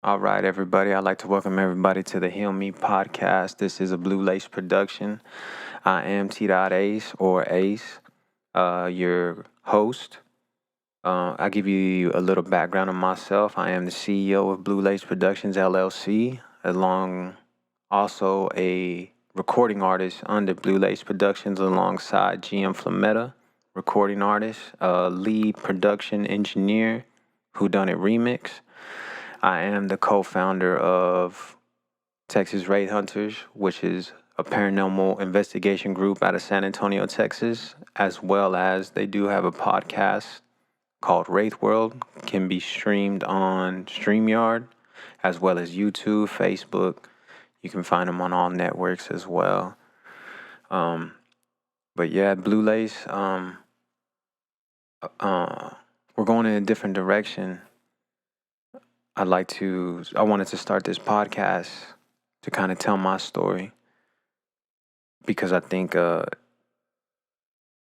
All right, everybody. I'd like to welcome everybody to the Heal Me podcast. This is a Blue Lace production. I am T. Ace or Ace, your host. I'll give you a little background on myself. I am the CEO of Blue Lace Productions LLC, along also a recording artist under Blue Lace Productions alongside GM Flametta, recording artist, lead production engineer, Whodunit Remix. I am the co-founder of Texas Wraith Hunters, which is a paranormal investigation group out of San Antonio, Texas, as well as they do have a podcast called Wraith World, can be streamed on StreamYard, as well as YouTube, Facebook. You can find them on all networks as well. But yeah, Blue Lace, we're going in a different direction. I wanted to start this podcast to kind of tell my story because I think a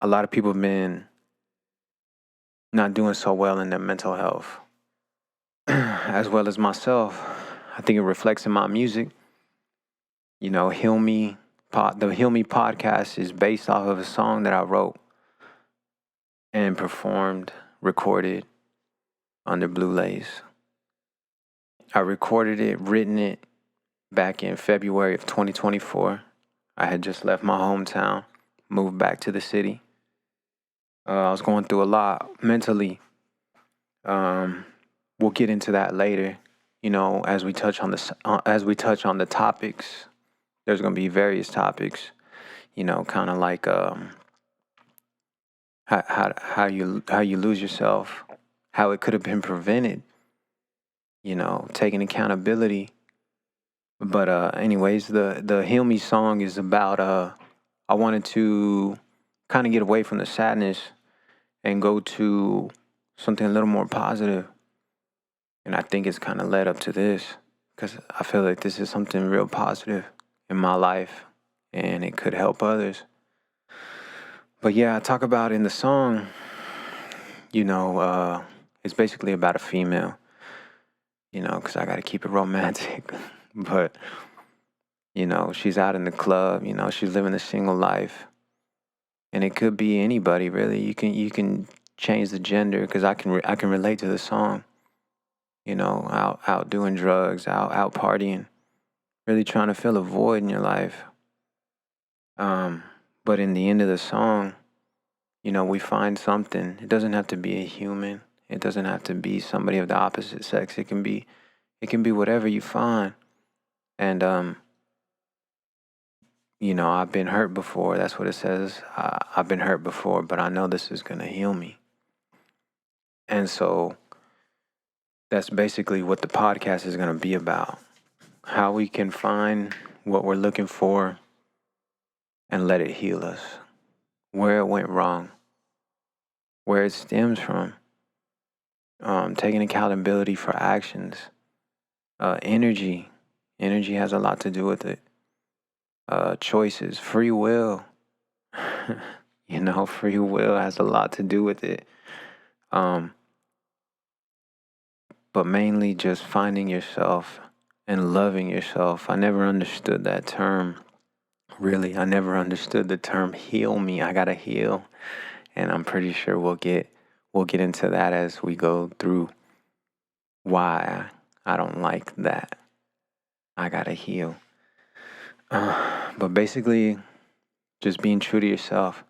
lot of people have been not doing so well in their mental health, as well as myself. I think it reflects in my music. You know, the Heal Me podcast is based off of a song that I wrote and performed, recorded under Blue Lace. I recorded it, written it back in February of 2024. I had just left my hometown, moved back to the city. I was going through a lot mentally. We'll get into that later. You know, as we touch on the topics, there's going to be various topics. You know, kind of like how you lose yourself, how it could have been prevented. You know, taking accountability. But anyways, the Heal Me song is about I wanted to kind of get away from the sadness and go to something a little more positive. And I think it's kind of led up to this because I feel like this is something real positive in my life and it could help others. But yeah, I talk about in the song, you know, it's basically about a female, you know, because I got to keep it romantic. But, you know, she's out in the club, you know, she's living a single life. And it could be anybody, really. You can change the gender because I can relate to the song. You know, out doing drugs, out partying, really trying to fill a void in your life. But in the end of the song, you know, we find something. It doesn't have to be a human. It doesn't have to be somebody of the opposite sex. It can be whatever you find. And you know, I've been hurt before. That's what it says. I've been hurt before, but I know this is gonna heal me. And so that's basically what the podcast is going to be about. How we can find what we're looking for and let it heal us. Where it went wrong. Where it stems from. Taking accountability for actions. Energy. Energy has a lot to do with it. Choices. Free will. You know, free will has a lot to do with it. But mainly just finding yourself and loving yourself. I never understood that term. Really, I never understood the term heal me. I gotta heal. And I'm pretty sure we'll get into that as we go through why I don't like that. I gotta heal. But basically, just being true to yourself.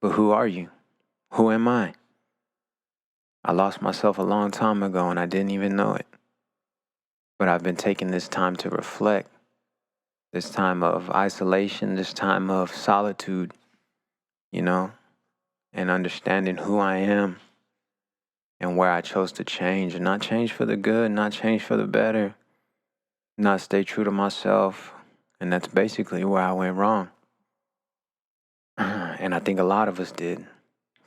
But who are you? Who am I? I lost myself a long time ago and I didn't even know it. But I've been taking this time to reflect, this time of isolation, this time of solitude, you know, and understanding who I am and where I chose to change, and not change for the good, not change for the better, not stay true to myself. And that's basically where I went wrong. And I think a lot of us did,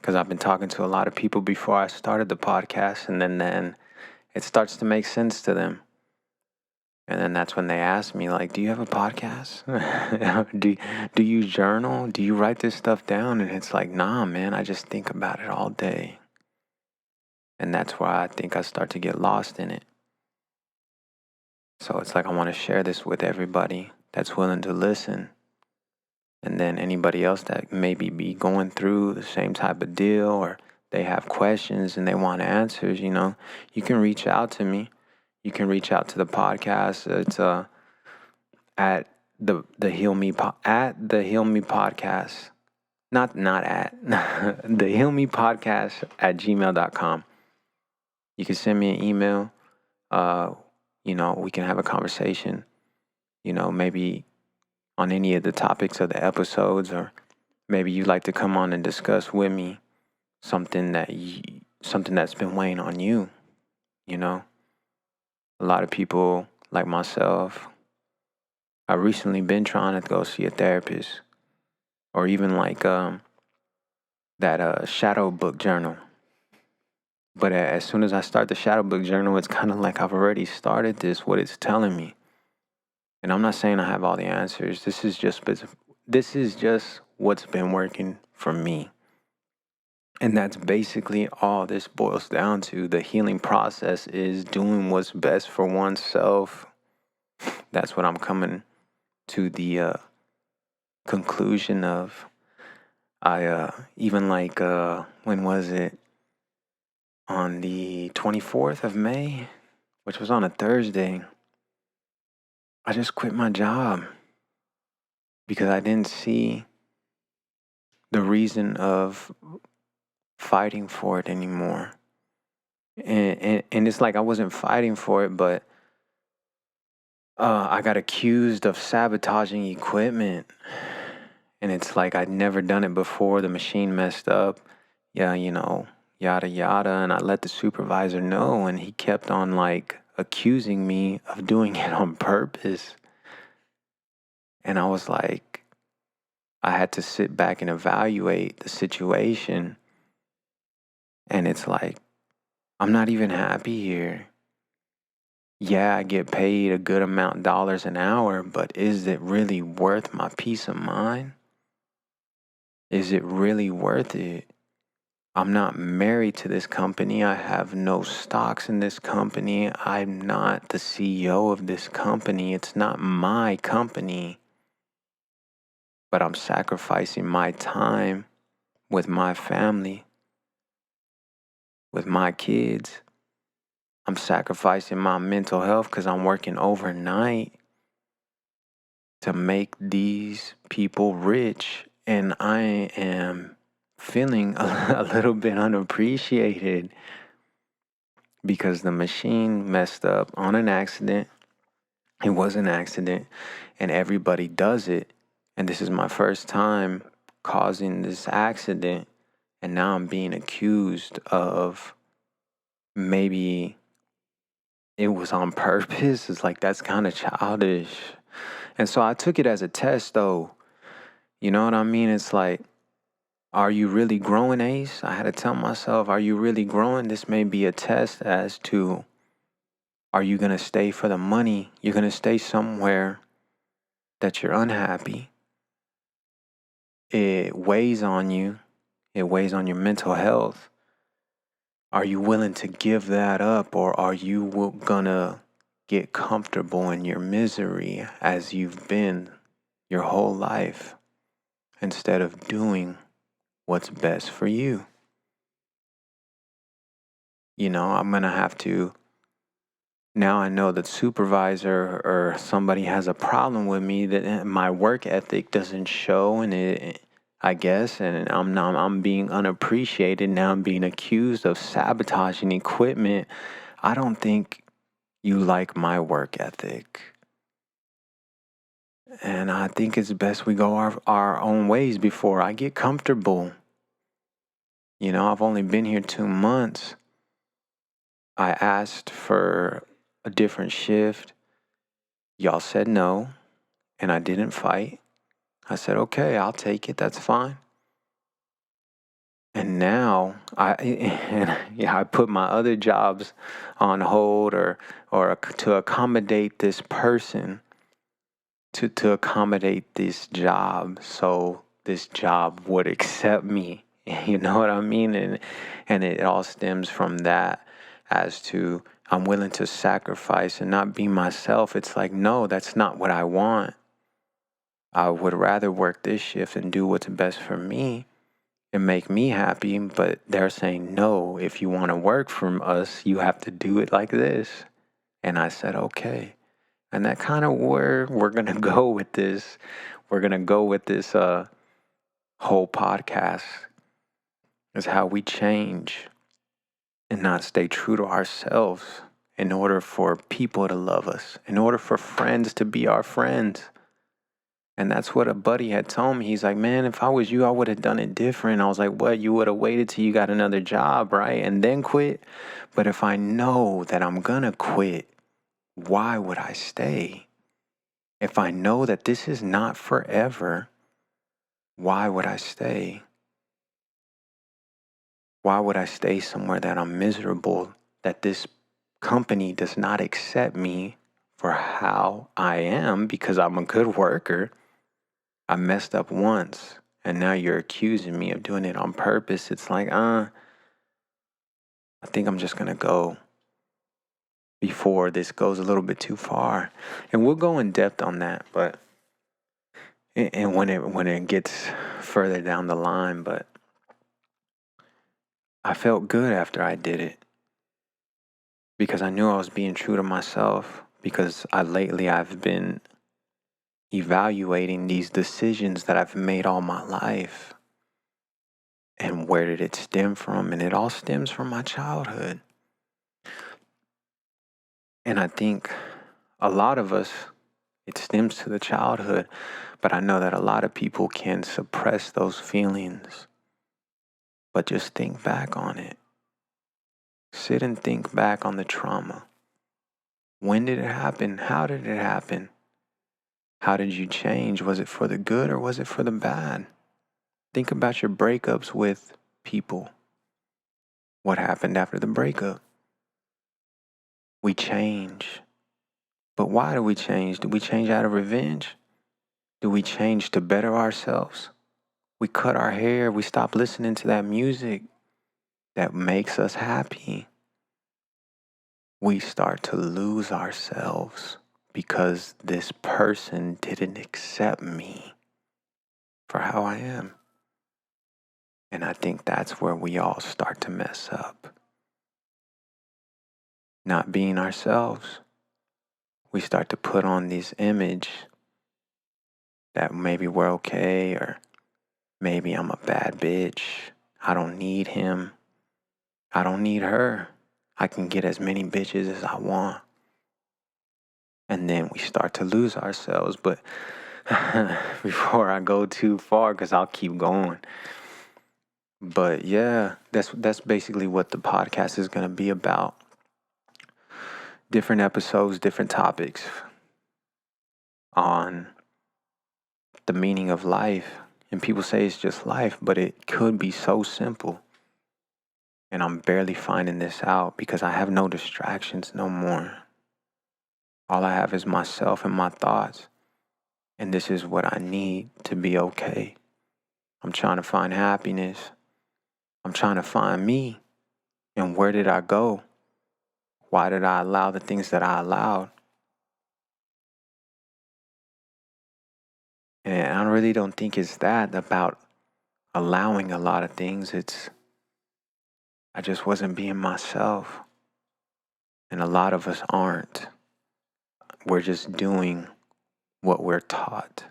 because I've been talking to a lot of people before I started the podcast, and then it starts to make sense to them. And then that's when they ask me, like, do you have a podcast? do you journal? Do you write this stuff down? And it's like, nah, man, I just think about it all day. And that's why I think I start to get lost in it. So it's like I want to share this with everybody that's willing to listen. And then anybody else that maybe be going through the same type of deal, or they have questions and they want answers, you can reach out to me. You can reach out to the podcast. It's at the Heal Me at the Heal Me podcast. Not at the Heal Me podcast at gmail.com. You can send me an email. We can have a conversation, maybe on any of the topics of the episodes, or maybe you'd like to come on and discuss with me something that's been weighing on you. A lot of people like myself, I've recently been trying to go see a therapist, or even like that shadow book journal. But as soon as I start the shadow book journal, it's kind of like I've already started what it's telling me. And I'm not saying I have all the answers. This is just what's been working for me. And that's basically all this boils down to. The healing process is doing what's best for oneself. That's what I'm coming to the conclusion of. I even like, when was it? On the 24th of May, which was on a Thursday, I just quit my job because I didn't see the reason of fighting for it anymore. And it's like I wasn't fighting for it, but I got accused of sabotaging equipment. And it's like I'd never done it before. The machine messed up. Yeah, yada, yada. And I let the supervisor know, and he kept on like accusing me of doing it on purpose. And I was like, I had to sit back and evaluate the situation. And it's like, I'm not even happy here. Yeah, I get paid a good amount of dollars an hour, but is it really worth my peace of mind? Is it really worth it? I'm not married to this company. I have no stocks in this company. I'm not the CEO of this company. It's not my company. But I'm sacrificing my time with my family, with my kids. I'm sacrificing my mental health because I'm working overnight to make these people rich. And I am feeling a little bit unappreciated because the machine messed up on an accident. It was an accident, and everybody does it. And this is my first time causing this accident. And now I'm being accused of maybe it was on purpose. It's like, that's kind of childish. And so I took it as a test, though. You know what I mean? It's like, are you really growing, Ace? I had to tell myself, are you really growing? This may be a test as to, are you going to stay for the money? You're going to stay somewhere that you're unhappy. It weighs on you. It weighs on your mental health. Are you willing to give that up, or are you going to get comfortable in your misery as you've been your whole life instead of doing what's best for you? I'm going to have to. Now I know that supervisor or somebody has a problem with me, that my work ethic doesn't show, and I guess, and I'm being unappreciated. Now I'm being accused of sabotaging equipment. I don't think you like my work ethic. And I think it's best we go our own ways before I get comfortable. I've only been here 2 months. I asked for a different shift. Y'all said no, and I didn't fight. I said, okay, I'll take it. That's fine. And now I put my other jobs on hold, or to accommodate this person, to accommodate this job, so this job would accept me. You know what I mean? And it all stems from that, as to I'm willing to sacrifice and not be myself. It's like, no, that's not what I want. I would rather work this shift and do what's best for me and make me happy. But they're saying, no, if you want to work from us, you have to do it like this. And I said, okay. And that kind of where we're going to go with this. We're going to go with this whole podcast is how we change and not stay true to ourselves in order for people to love us, in order for friends to be our friends. And that's what a buddy had told me. He's like, man, if I was you, I would have done it different. I was like, what? You would have waited till you got another job, right? And then quit? But if I know that I'm going to quit, why would I stay? If I know that this is not forever, why would I stay? Why would I stay somewhere that I'm miserable, that this company does not accept me for how I am because I'm a good worker? I messed up once and now you're accusing me of doing it on purpose. It's like, I think I'm just going to go before this goes a little bit too far. And we'll go in depth on that, but and when it gets further down the line, but I felt good after I did it because I knew I was being true to myself, because I've been evaluating these decisions that I've made all my life. And where did it stem from? And it all stems from my childhood. And I think a lot of us, it stems to the childhood, but I know that a lot of people can suppress those feelings. But just think back on it. Sit and think back on the trauma. When did it happen? How did it happen? How did you change? Was it for the good or was it for the bad? Think about your breakups with people. What happened after the breakup? We change. But why do we change? Do we change out of revenge? Do we change to better ourselves? We cut our hair. We stop listening to that music that makes us happy. We start to lose ourselves because this person didn't accept me for how I am. And I think that's where we all start to mess up. Not being ourselves. We start to put on this image that maybe we're okay, or maybe I'm a bad bitch. I don't need him. I don't need her. I can get as many bitches as I want. And then we start to lose ourselves. But before I go too far, because I'll keep going. But yeah, that's basically what the podcast is going to be about. Different episodes, different topics on the meaning of life. And people say it's just life, but it could be so simple. And I'm barely finding this out because I have no distractions no more. All I have is myself and my thoughts. And this is what I need to be okay. I'm trying to find happiness. I'm trying to find me. And where did I go? Why did I allow the things that I allowed? And I really don't think it's that about allowing a lot of things. I just wasn't being myself. And a lot of us aren't. We're just doing what we're taught.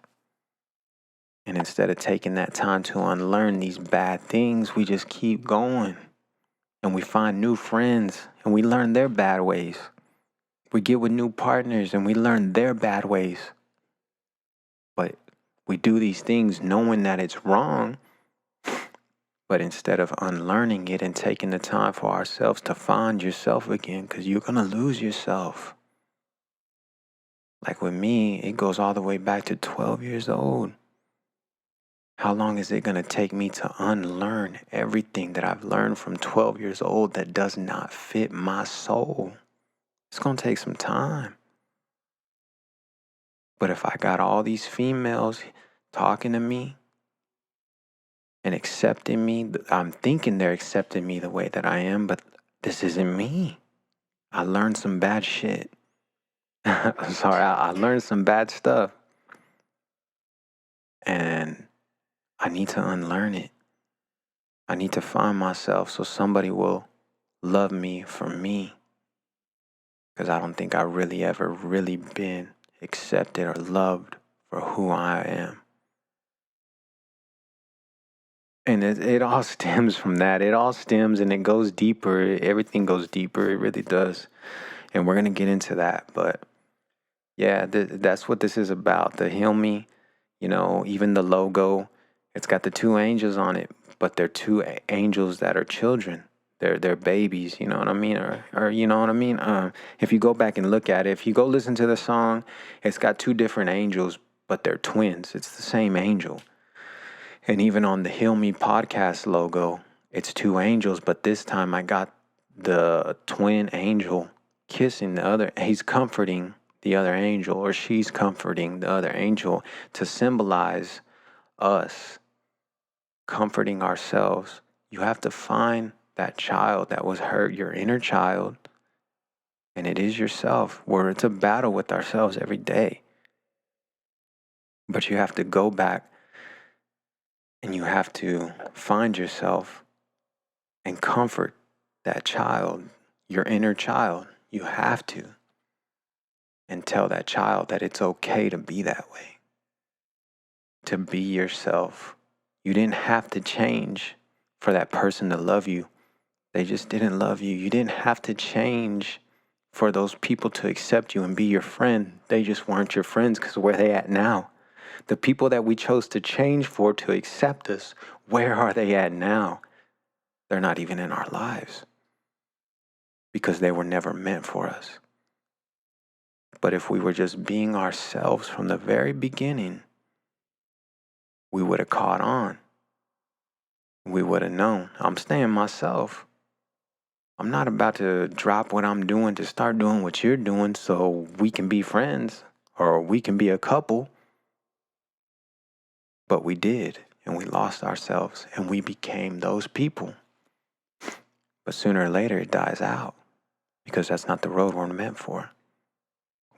And instead of taking that time to unlearn these bad things, we just keep going. And we find new friends and we learn their bad ways. We get with new partners and we learn their bad ways. But we do these things knowing that it's wrong. But instead of unlearning it and taking the time for ourselves to find yourself again, because you're going to lose yourself. Like with me, it goes all the way back to 12 years old. How long is it going to take me to unlearn everything that I've learned from 12 years old that does not fit my soul? It's going to take some time. But if I got all these females talking to me and accepting me, I'm thinking they're accepting me the way that I am, but this isn't me. I learned some bad shit. I'm sorry, I learned some bad stuff. And I need to unlearn it. I need to find myself so somebody will love me for me. Because I don't think I really ever really been accepted or loved for who I am. And it all stems from that. It all stems and it goes deeper. Everything goes deeper. It really does. And we're going to get into that. But yeah, that's what this is about. The Heal Me, even the logo, it's got the two angels on it, but they're two angels that are children. They're babies, you know what I mean? Or you know what I mean? If you go back and look at it, if you go listen to the song, it's got two different angels, but they're twins. It's the same angel. And even on the Heal Me podcast logo, it's two angels, but this time I got the twin angel kissing the other. He's comforting the other angel, or she's comforting the other angel to symbolize us comforting ourselves. You have to find that child that was hurt, your inner child, and it is yourself, where it's a battle with ourselves every day. But you have to go back and you have to find yourself and comfort that child, your inner child. You have to. And tell that child that it's okay to be that way. To be yourself. You didn't have to change for that person to love you. They just didn't love you. You didn't have to change for those people to accept you and be your friend. They just weren't your friends because where they at now? The people that we chose to change for to accept us, where are they at now? They're not even in our lives because they were never meant for us. But if we were just being ourselves from the very beginning, we would have caught on. We would have known. I'm staying myself. I'm not about to drop what I'm doing to start doing what you're doing so we can be friends or we can be a couple. But we did, and we lost ourselves, and we became those people. But sooner or later, it dies out because that's not the road we're meant for.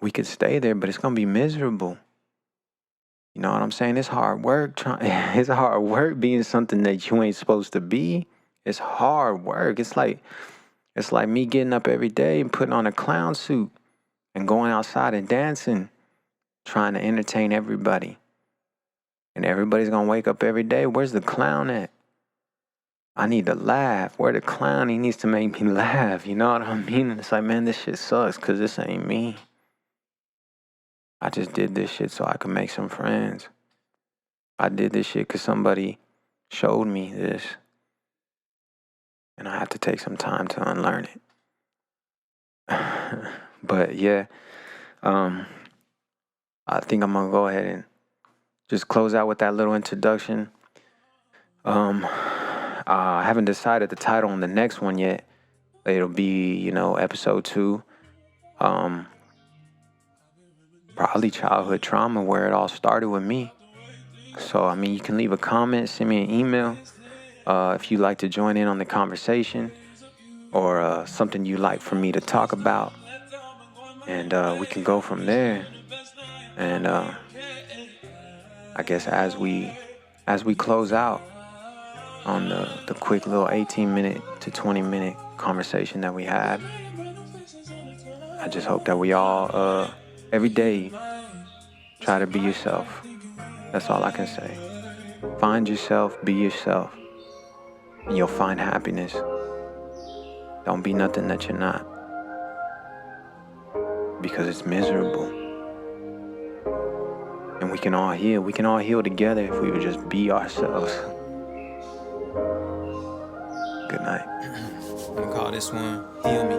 We could stay there, but it's going to be miserable. You know what I'm saying? It's hard work. It's hard work being something that you ain't supposed to be. It's hard work. It's like me getting up every day and putting on a clown suit and going outside and dancing, trying to entertain everybody. And everybody's going to wake up every day. Where's the clown at? I need to laugh. Where the clown? He needs to make me laugh. You know what I mean? And it's like, man, this shit sucks because this ain't me. I just did this shit so I could make some friends. I did this shit because somebody showed me this. And I have to take some time to unlearn it. But yeah, I think I'm going to go ahead and just close out with that little introduction. I haven't decided the title on the next one yet. It'll be, episode 2. Probably childhood trauma, where it all started with me. So, you can leave a comment, send me an email if you'd like to join in on the conversation or something you'd like for me to talk about. And we can go from there. And I guess as we close out on the quick little 18-minute to 20-minute conversation that we had, I just hope that we all, every day, try to be yourself. That's all I can say. Find yourself, be yourself, and you'll find happiness. Don't be nothing that you're not, because it's miserable. And we can all heal. We can all heal together if we would just be ourselves. Good night. I'm gonna call this one Heal Me.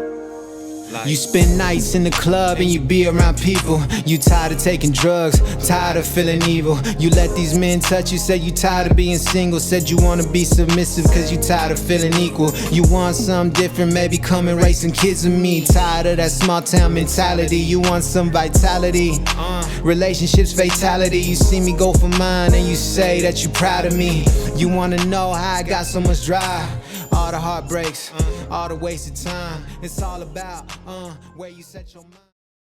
You spend nights in the club and you be around people. You tired of taking drugs, tired of feeling evil. You let these men touch you, said you tired of being single. Said you wanna be submissive cause you tired of feeling equal. You want something different, maybe come and raise some kids with me. Tired of that small town mentality, you want some vitality. Relationships fatality, you see me go for mine and you say that you proud of me. You wanna know how I got so much drive. all the heartbreaks, all the wasted time. It's all about where you set your mind.